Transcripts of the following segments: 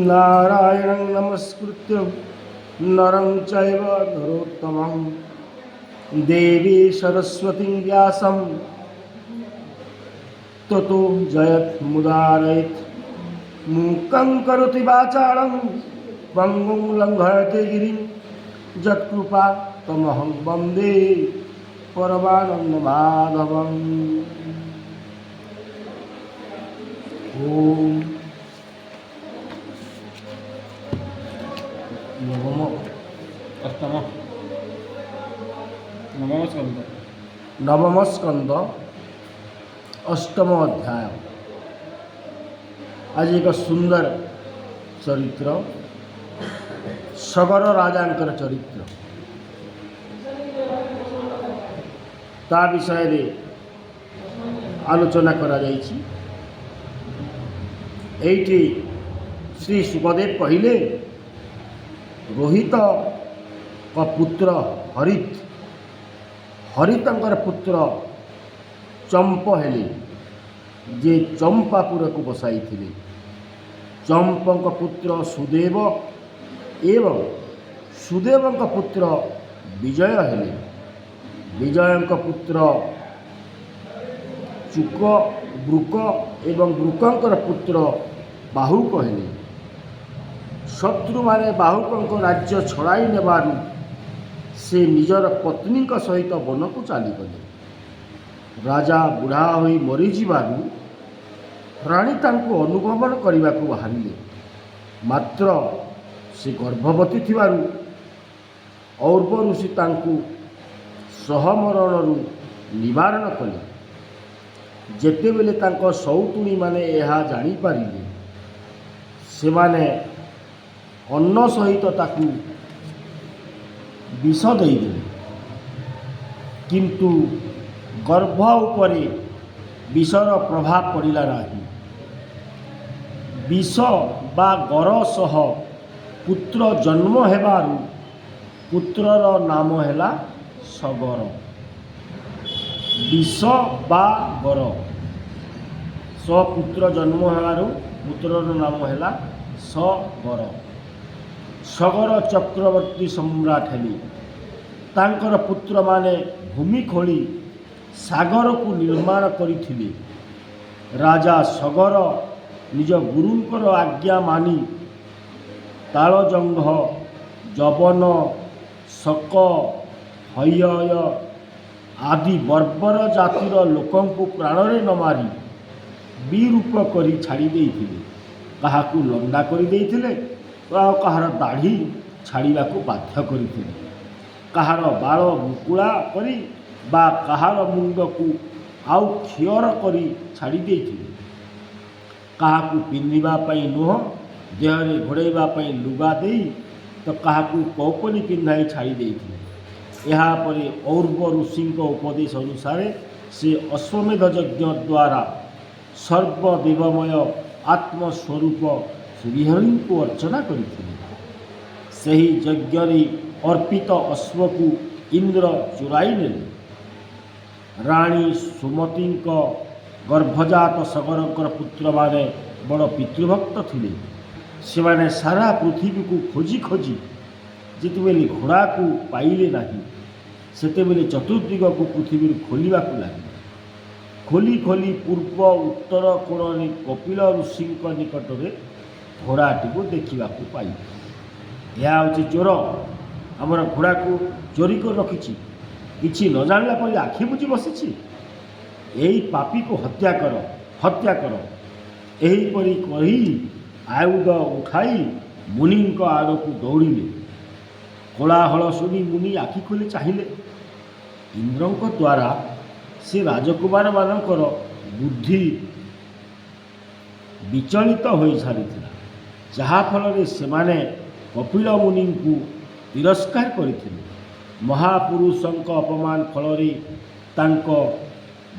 नारायणं नमस्कृत्य नरं चैव नरोत्तमं देवी सरस्वतीं व्यासं ततो जयत्मुदारयेत् मूकं करोति वाचालं पङ्गुं लङ्घयते गिरिं यत्कृपा तमहं वन्दे परमानन्दमाधवम्। ओम नवम स्कंद अष्टम अध्याय। आज एक सुंदर चरित्र सगर राजांकर चरित्र ता विषय रे आलोचना करा जायछि। एइठी श्री सुखदेव कहिले रोहित का पुत्र हरितंकर पुत्र चंप हेले जे चंपापुर को बसाई थिले। चंपक पुत्र सुदेव एवं सुदेवक पुत्र विजय हेले। विजयक पुत्र चुक ब्रुक एवं ब्रुकंकर पुत्र बाहुक हेले। शत्रु माने बाहुकंक राज्य छड़ाई नेबारु से निजर पत्नी सहित वन को चलीगले। राजा बुढ़ा होई मरीजिबारु राणी तांको अनुगमन करने को बाहरिले। मात्र से गर्भवती थिबारु और्व ऋषि तांको सहमरणरु निवारण कले। जेतेबेले तांको सौतुणी माने यह जानी पारिले सेमाने अन्न सहित ताकू विष देदेले। किंतु गर्भ उपरे विषर प्रभाव पड़िला नहीं। विष बा गर सह पुत्र जन्म हेबारु पुत्रर नाम हैला सगर। विष बा गर पुत्र जन्म हेबारु पुत्रर नाम हैला सगर। सगर चक्रवर्ती सम्राट हेली। तांकर पुत्र माने भूमि खोली सागर को निर्माण करिथिले। राजा सगर निज गुरुंकर आज्ञा मानी तालजंघ जवन शक हय आदि बर्बर जातिर लोकं को प्राणरे न मारी विरूप करी छाड़ी देइथिले। काहाकू लंडा करी देइथिले, कहार दाढ़ी छाड़ा को बाध्य करथिले, कहार बाल मुकुला करी बा कहार मुंड को आउ क्षीर करी छाड़ी देइथिले। काहाकू पिंधिबा पई नुह देहरे घोड़ाइबा पई लुगा देई तो काहाकू कौपनी पिंधाई छाड़ी देइथिले। यहा परे और्व ऋषि उपदेश अनुसार से अश्वमेध यज्ञ द्वारा सर्वदेवमय आत्मस्वरूप श्रीहरि को अर्चना करथिले। सही यज्ञ अर्पित अश्व को इंद्र चुराई नेले। राणी सुमती गर्भजात सगरंकर पुत्र माने बड़ पितृभक्त थिले। से माने सारा पृथ्वी को खोजी खोजी जितेबेले घोड़ा को पाइले नहीं सेतेबेले चतुर्दिग को पृथ्वी खोलिबा को लागिले। खोली खोली पूर्व उत्तर कोण कपिल ऋषि निकट में घोड़ाटी को देखा पाइले। यह हूँ चोर आमर घोड़ा को चोरी कर रखी किसी न जानला पर आखि बुझी बसी। यही पापी को हत्या कर हत्या कर एहीपरी कही आयुध उठाई मुनि आड़ को दौड़िले। कोलाहल शुणी मुनि आखि खोली चाहिए। इंद्र द्वारा से राजकुमार मानकर बुद्धि विचलित हो सारी जहाँफल से माने कपिल मुनि को तिरस्कार करते। महापुरुषों अपमान फल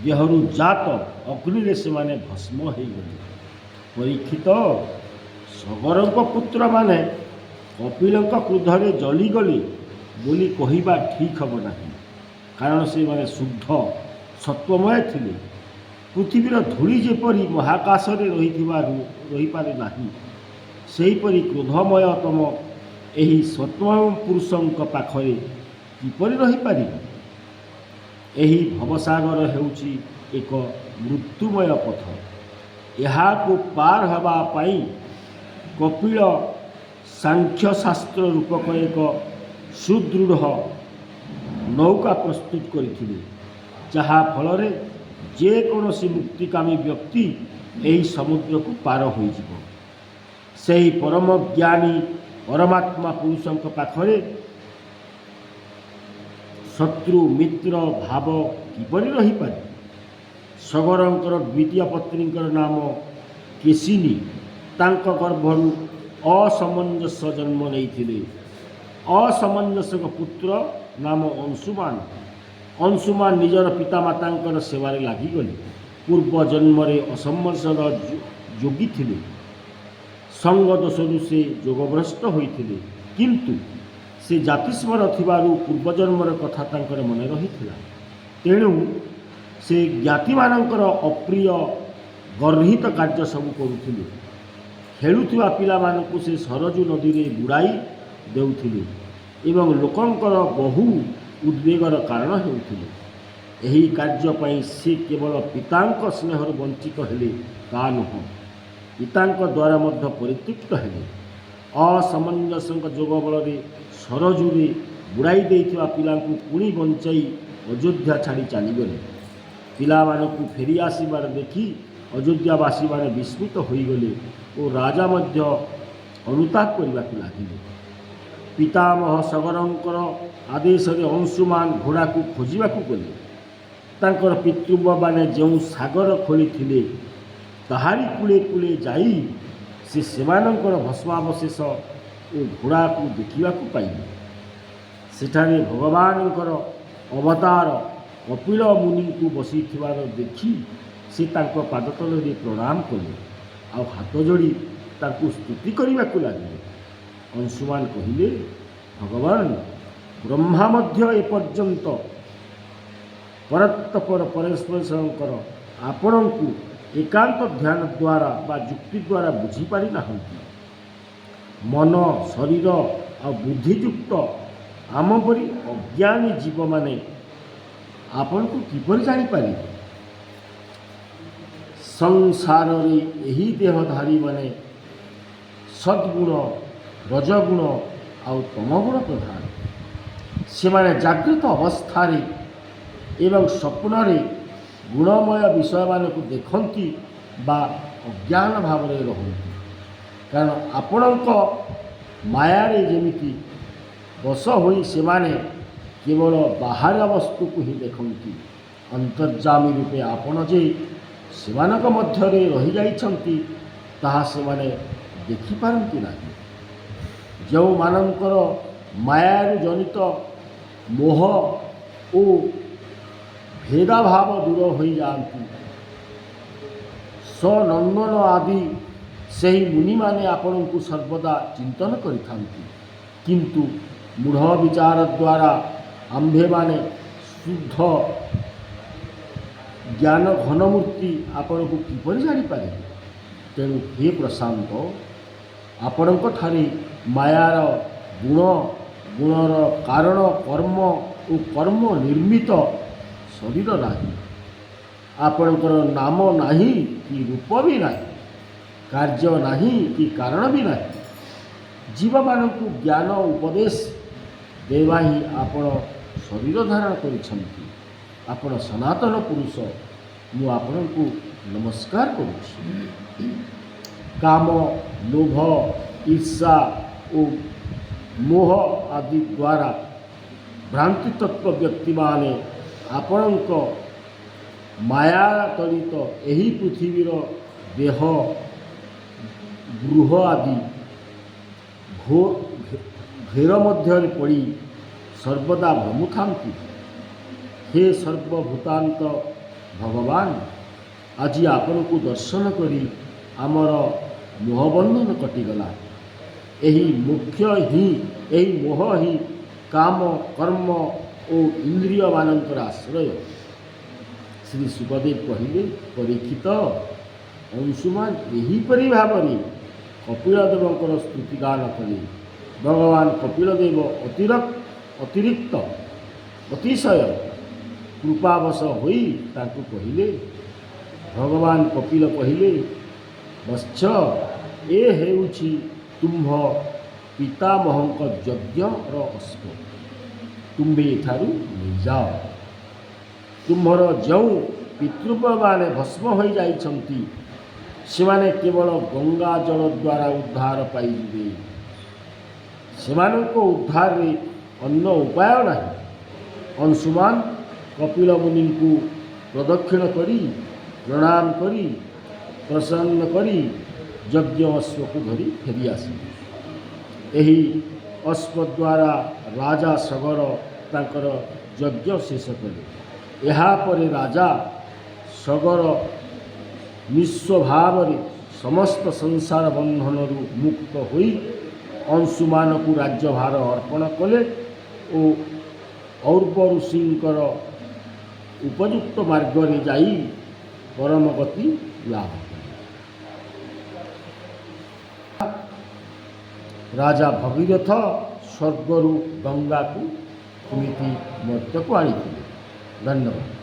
देहरु जात अग्नि से माने भस्म हो गले। परीक्षित सगर पुत्र माने कपिल क्रोधरे जलीगले बोली कहवा ठीक हम ना। कारण से माने शुद्ध ସତ୍ୱମୟ ଥିଲେ। ପୃଥିବୀର ଧୂଳି ଯେପରି ମହାକାଶରେ ରହିପାରେ ନାହିଁ, ସେହିପରି କ୍ରୋଧମୟତମ ଏହି ସତ୍ୱମୟ ପୁରୁଷଙ୍କ ପାଖରେ କିପରି ରହିପାରିବ? ଏହି ଭବସାଗର ହେଉଛି ଏକ ମୃତ୍ୟୁମୟ ପଥ। ଏହାକୁ ପାର ହେବା ପାଇଁ କପିଳ ସାଂଖ୍ୟଶାସ୍ତ୍ର ରୂପକ ଏକ ସୁଦୃଢ଼ ନୌକା ପ୍ରସ୍ତୁତ କରିଥିଲେ, ଯାହା ଫଳରେ ଯେକୌଣସି ମୁକ୍ତିକାମୀ ବ୍ୟକ୍ତି ଏହି ସମୁଦ୍ରକୁ ପାର ହୋଇଯିବ। ସେହି ପରମ ଜ୍ଞାନୀ ପରମାତ୍ମା ପୁରୁଷଙ୍କ ପାଖରେ ଶତ୍ରୁ ମିତ୍ର ଭାବ କିପରି ରହିପାରେ? ସଗରଙ୍କର ଦ୍ୱିତୀୟ ପତ୍ନୀଙ୍କର ନାମ କେଶିନୀ। ତାଙ୍କ ଗର୍ଭରୁ ଅସମଞ୍ଜସ୍ୟ ଜନ୍ମ ନେଇଥିଲେ। ଅସମଞ୍ଜସ୍ୟଙ୍କ ପୁତ୍ର ନାମ ଅଂଶୁମାନ। ଅଂଶୁମାନ ନିଜର ପିତାମାତାଙ୍କର ସେବାରେ ଲାଗିଗଲେ। ପୂର୍ବ ଜନ୍ମରେ ଅସମଞ୍ଜସ୍ୟର ଯୋଗୀ ଥିଲେ। ସଙ୍ଗ ଦୋଷରୁ ସେ ଯୋଗଭ୍ରଷ୍ଟ ହୋଇଥିଲେ, କିନ୍ତୁ ସେ ଜାତିସ୍ମର ଥିବାରୁ ପୂର୍ବଜନ୍ମର କଥା ତାଙ୍କର ମନେ ରହିଥିଲା। ତେଣୁ ସେ ଜ୍ଞାତିମାନଙ୍କର ଅପ୍ରିୟ ଗର୍ହିତ କାର୍ଯ୍ୟ ସବୁ କରୁଥିଲେ। ଖେଳୁଥିବା ପିଲାମାନଙ୍କୁ ସେ ସରଜୁ ନଦୀରେ ବୁଡ଼ାଇ ଦେଉଥିଲେ ଏବଂ ଲୋକଙ୍କର ବହୁ ଉଦ୍ବେଗର କାରଣ ହେଉଥିଲେ। ଏହି କାର୍ଯ୍ୟ ପାଇଁ ସେ କେବଳ ପିତାଙ୍କ ସ୍ନେହରୁ ବଞ୍ଚିତ ହେଲେ ତା ନୁହଁ, ପିତାଙ୍କ ଦ୍ୱାରା ମଧ୍ୟ ପରିତୃପ୍ତ ହେଲେ। ଅସମଞ୍ଜସ୍ୟଙ୍କ ଯୋଗ ବଳରେ ସରଜୁରେ ବୁଡ଼ାଇ ଦେଇଥିବା ପିଲାଙ୍କୁ ପୁଣି ବଞ୍ଚାଇ ଅଯୋଧ୍ୟା ଛାଡ଼ି ଚାଲିଗଲେ। ପିଲାମାନଙ୍କୁ ଫେରି ଆସିବାର ଦେଖି ଅଯୋଧ୍ୟାବାସୀମାନେ ବିସ୍ମିତ ହୋଇଗଲେ ଓ ରାଜା ମଧ୍ୟ ଅନୁତାପ କରିବାକୁ ଲାଗିଲେ। ପିତାମହ ସଗରଙ୍କର ଆଦେଶରେ ଅଂଶୁମାନ ଘୋଡ଼ାକୁ ଖୋଜିବାକୁ ଗଲେ। ତାଙ୍କର ପିତୃମାନେ ଯେଉଁ ସାଗର ଖୋଳିଥିଲେ, ତାହାରି କୂଳେ କୂଳେ ଯାଇ ସେ ସେମାନଙ୍କର ଭସ୍ମାବଶେଷ ଓ ଘୋଡ଼ାକୁ ଦେଖିବାକୁ ପାଇଲେ। ସେଠାରେ ଭଗବାନଙ୍କର ଅବତାର କପିଳ ମୁନିଙ୍କୁ ବସିଥିବାର ଦେଖି ସେ ତାଙ୍କ ପାଦତଳରେ ପ୍ରଣାମ କଲେ ଆଉ ହାତ ଯୋଡ଼ି ତାଙ୍କୁ ସ୍ତୁତି କରିବାକୁ ଲାଗିଲେ। ଅଂଶୁମାନ କହିଲେ, ଭଗବାନ ବ୍ରହ୍ମା ମଧ୍ୟ ଏପର୍ଯ୍ୟନ୍ତ ପରତ୍ତପର ପରମେଶ୍ୱରଙ୍କର ଆପଣଙ୍କୁ ଏକାନ୍ତ ଧ୍ୟାନ ଦ୍ୱାରା ବା ଯୁକ୍ତି ଦ୍ୱାରା ବୁଝିପାରିନାହାନ୍ତି। ମନ, ଶରୀର ଆଉ ବୁଦ୍ଧିଯୁକ୍ତ ଆମ ପରି ଅଜ୍ଞାନୀ ଜୀବମାନେ ଆପଣଙ୍କୁ କିପରି ଜାଣିପାରିବେ? ସଂସାରରେ ଏହି ଦେହଧାରୀମାନେ ସଦ୍ଗୁଣ, ରଜଗୁଣ ଆଉ ତମଗୁଣ ପ୍ରଧାନ। ସେମାନେ ଜାଗ୍ରତ ଅବସ୍ଥାରେ ଏବଂ ସ୍ୱପ୍ନରେ ଗୁଣମୟ ବିଷୟମାନଙ୍କୁ ଦେଖନ୍ତି ବା ଅଜ୍ଞାନ ଭାବରେ ରହନ୍ତି। କାରଣ ଆପଣଙ୍କ ମାୟାରେ ଯେମିତି ବଶ ହୋଇ ସେମାନେ କେବଳ ବାହାର ବସ୍ତୁକୁ ହିଁ ଦେଖନ୍ତି। ଅନ୍ତର୍ଯାମୀ ରୂପେ ଆପଣ ଯେ ସେମାନଙ୍କ ମଧ୍ୟରେ ରହିଯାଇଛନ୍ତି, ତାହା ସେମାନେ ଦେଖିପାରନ୍ତି ନାହିଁ। ଯେଉଁମାନଙ୍କର ମାୟାରୁ ଜନିତ ମୋହ ଓ ଭେଦାଭାବ ଦୂର ହୋଇଯାଆନ୍ତି, ସନନ୍ଦନ ଆଦି ସେହି ମୁନିମାନେ ଆପଣଙ୍କୁ ସର୍ବଦା ଚିନ୍ତନ କରିଥାନ୍ତି। କିନ୍ତୁ ମୂଢ଼ ବିଚାର ଦ୍ୱାରା ଆମ୍ଭେମାନେ ଶୁଦ୍ଧ ଜ୍ଞାନ ଘନମୂର୍ତ୍ତି ଆପଣଙ୍କୁ କିପରି ଜାଣିପାରିବେ? ତେଣୁ ହେ ପ୍ରଶାନ୍ତ, ଆପଣଙ୍କଠାରେ ମାୟାର ଗୁଣ, ଗୁଣର କାରଣ କର୍ମ ଓ କର୍ମ ନିର୍ମିତ ଶରୀର ନାହିଁ। ଆପଣଙ୍କର ନାମ ନାହିଁ କି ରୂପ ବି ନାହିଁ, କାର୍ଯ୍ୟ ନାହିଁ କି କାରଣ ବି ନାହିଁ। ଜୀବମାନଙ୍କୁ ଜ୍ଞାନ ଉପଦେଶ ଦେବା ହିଁ ଆପଣ ଶରୀର ଧାରଣ କରିଛନ୍ତି। ଆପଣ ସନାତନ ପୁରୁଷ, ମୁଁ ଆପଣଙ୍କୁ ନମସ୍କାର କରୁଛି। କାମ, ଲୋଭ, ଈର୍ଷା ଓ ମୋହ ଆଦି ଦ୍ୱାରା ଭ୍ରାନ୍ତିତତ୍ତ୍ୱ ବ୍ୟକ୍ତିମାନେ ଆପଣଙ୍କ ମାୟାତଳିତ ଏହି ପୃଥିବୀର ଦେହ, ଗୃହ ଆଦି ଘେର ମଧ୍ୟରେ ପଡ଼ି ସର୍ବଦା ଭ୍ରମୁଥାନ୍ତି। ହେ ସର୍ବଭୂତାନ୍ତ ଭଗବାନ, ଆଜି ଆପଣଙ୍କୁ ଦର୍ଶନ କରି ଆମର ମୋହବନ୍ଧନ କଟିଗଲା। ଏହି ମୋହ ହିଁ କାମ, କର୍ମ ଓ ଇନ୍ଦ୍ରିୟମାନଙ୍କର ଆଶ୍ରୟ। ଶ୍ରୀ ସୁଖଦେବ କହିଲେ, ପରୀକ୍ଷିତ, ଅଂଶୁମାନ ଏହିପରି ଭାବରେ କପିଳଦେବଙ୍କର ସ୍ତୁତିଗାନ କଲେ। ଭଗବାନ କପିଳଦେବ ଅତିରିକ୍ତ ଅତିଶୟ କୃପାବଶ ହୋଇ ତାଙ୍କୁ କହିଲେ, ଭଗବାନ କପିଳ କହିଲେ, ବତ୍ସ, ଏ ହେଉଛି ତୁମ୍ଭ ପିତାମହଙ୍କ ଯଜ୍ଞର ଅଶ୍ବ। ତୁମ୍ଭେ ଏଠାରୁ ନେଇଯାଅ। ତୁମ୍ଭର ଯେଉଁ ପିତୃପମାନେ ଭସ୍ମ ହୋଇଯାଇଛନ୍ତି ସେମାନେ କେବଳ ଗଙ୍ଗା ଜଳ ଦ୍ୱାରା ଉଦ୍ଧାର ପାଇଯିବେ। ସେମାନଙ୍କ ଉଦ୍ଧାରରେ ଅନ୍ୟ ଉପାୟ ନାହିଁ। ଅଂଶୁମାନ କପିଳ ମୁନିଙ୍କୁ ପ୍ରଦକ୍ଷିଣ କରି ପ୍ରଣାମ କରି ପ୍ରସନ୍ନ କରି ଯଜ୍ଞ ଅଶ୍ୱକୁ ଧରି ଫେରିଆସିଲେ। ଏହି ଅଶ୍ବ ଦ୍ୱାରା ରାଜା ସଗର ତାଙ୍କର ଯଜ୍ଞ ଶେଷ କଲେ। ଏହାପରେ ରାଜା ସଗର ନିଃସ୍ୱ ଭାବରେ ସମସ୍ତ ସଂସାର ବନ୍ଧନରୁ ମୁକ୍ତ ହୋଇ ଅଂଶୁମାନକୁ ରାଜ୍ୟଭାର ଅର୍ପଣ କଲେ ଓ ଔର୍ବ ଋଷିଙ୍କର ଉପଯୁକ୍ତ ମାର୍ଗରେ ଯାଇ ପରମ ଗତି ଲାଭ କଲେ। ରାଜା ଭଗୀରଥ ସ୍ୱର୍ଗରୁ ଗଙ୍ଗାକୁ ଏମିତି ମର୍ତ୍ତ୍ୟକୁ ଆଣିଥିଲେ। ଧନ୍ୟବାଦ।